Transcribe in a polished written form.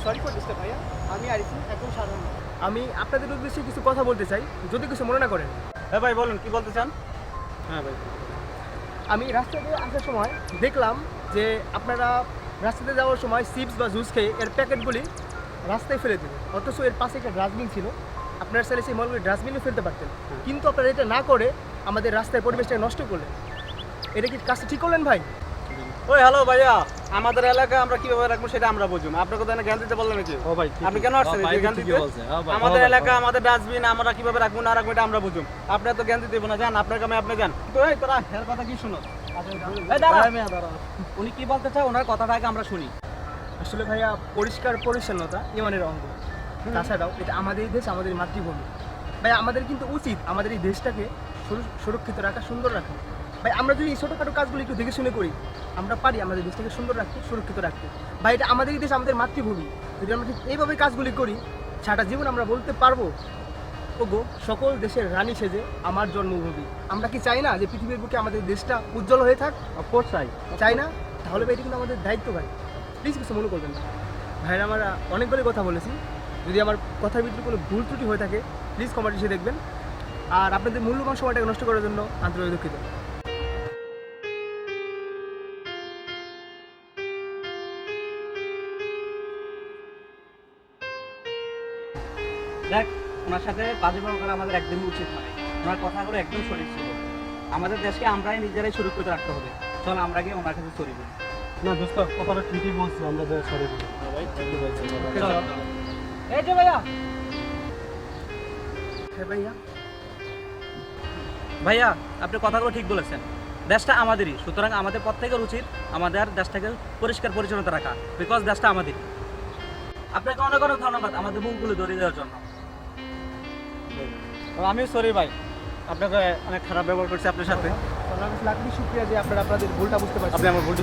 Sorry for disturb ভাইয়া, আমি আরিফুল, একদম সাধারণ। আমি আপনাদের উদ্দেশ্যে কিছু কথা বলতে চাই, যদি কিছু মনে না করেন। হ্যাঁ ভাই বলুন, কি বলতে চান? হ্যাঁ ভাই, আমি রাস্তা দিয়ে আসার সময় দেখলাম যে আপনারা রাস্তাতে যাওয়ার সময় চিপস বা জুস খেয়ে এর প্যাকেটগুলি রাস্তায় ফেলে দিলেন, অথচ এর পাশে একটা ডাস্টবিন ছিল। আপনারা চাইলে সেই মলগুলি ডাস্টবিনে ফেলতে পারতেন, কিন্তু আপনারা এটা না করে আমাদের রাস্তায় পরিবেশটা নষ্ট করলেন। এটা কি কাজটা ঠিক করলেন ভাই? ওই হ্যালো ভাইয়া, আমাদের এলাকা আমরা কিভাবে রাখবো সেটা আমরা বুঝুম, আপনার কথা জ্ঞান দিতে বললেন নাকি? ও ভাই, আপনি কেন আসছেন এই জ্ঞান দিতে? আমাদের এলাকা, আমাদের ডাস্টবিন আমরা কিভাবে রাখবো না রাখবো এটা আমরা বুঝুম, আপনি তো জ্ঞান দিতে না। যান আপনার কামে আপনি যান। তো এই তোরা এর কথা কি শুনো? উনি কি বলতে চায় ওনার কথাটা আগে আমরা শুনি। আসলে ভাইয়া, পরিষ্কার পরিচ্ছন্নতা ইমানের অঙ্গ। তাছাড়াও এটা আমাদের দেশ, আমাদের মাতৃভূমি। ভাই আমাদের কিন্তু উচিত আমাদের এই দেশটাকে সুরক্ষিত রাখা, সুন্দর রাখা। ভাই আমরা যদি এই ছোটোখাটো কাজগুলো একটু দেখে শুনে করি, আমরা পারি আমাদের দেশটাকে সুন্দর রাখতে, সুরক্ষিত রাখতে। ভাই এটা আমাদেরই দেশ, আমাদের মাতৃভূমি। যদি আমরা ঠিক এইভাবে কাজগুলি করি, সারা জীবন আমরা বলতে পারবো, ওগো সকল দেশের রানী সেজে আমার জন্মভূমি। আমরা কি চাই না যে পৃথিবীর বুকে আমাদের দেশটা উজ্জ্বল হয়ে থাক? অফকোর্স চাই না? তাহলে ভাই এটা কিন্তু আমাদের দায়িত্ব ভাই, প্লিজ কিছু মনে করবেন না। ভাইরা আমরা অনেকগুলি কথা বলেছি, যদি আমার কথার ভিতরে কোনো ভুল ত্রুটি হয়ে থাকে প্লিজ কমেন্ট এসে দেখবেন। আর আপনাদের মূল্যবান সময়টাকে নষ্ট করার জন্য আন্তরিক দুঃখিত। দেখ, ওনার সাথে বাজে ব্যবহার করা আমাদের একদমই উচিত নয়। ওনার কথাগুলো একদম সঠিক ছিল। আমাদের দেশকে আমরাই নিজেরাই সুরক্ষিত রাখতে হবে। চল আমরা গিয়ে ওনার কাছে সরি বলি। না দোস্ত, কথাটা ঠিকই বলছো, আমরা সরি বলি। ভাই ঠিকই বলছো। চলো। এই যে ভাইয়া, হ্যাঁ ভাইয়া, ভাইয়া আপনি কথাগুলো ঠিক বলেছেন। দেশটা আমাদেরই, সুতরাং আমাদের প্রত্যেকের উচিত আমাদের দেশটাকে পরিষ্কার পরিচ্ছন্নতা রাখা, বিকজ দেশটা আমাদেরই। আপনাকে অনেক অনেক ধন্যবাদ আমাদের মুখগুলো ধরিয়ে দেওয়ার জন্য। আমিও সরি ভাই, আপনাকে অনেক খারাপ ব্যবহার করছি আপনার সাথে। আপনার কাছে লাখি শুক্রিয়া যে আপনারা আপনাদের ভুলটা বুঝতে পারছেন। আপনি আমার ভুলটি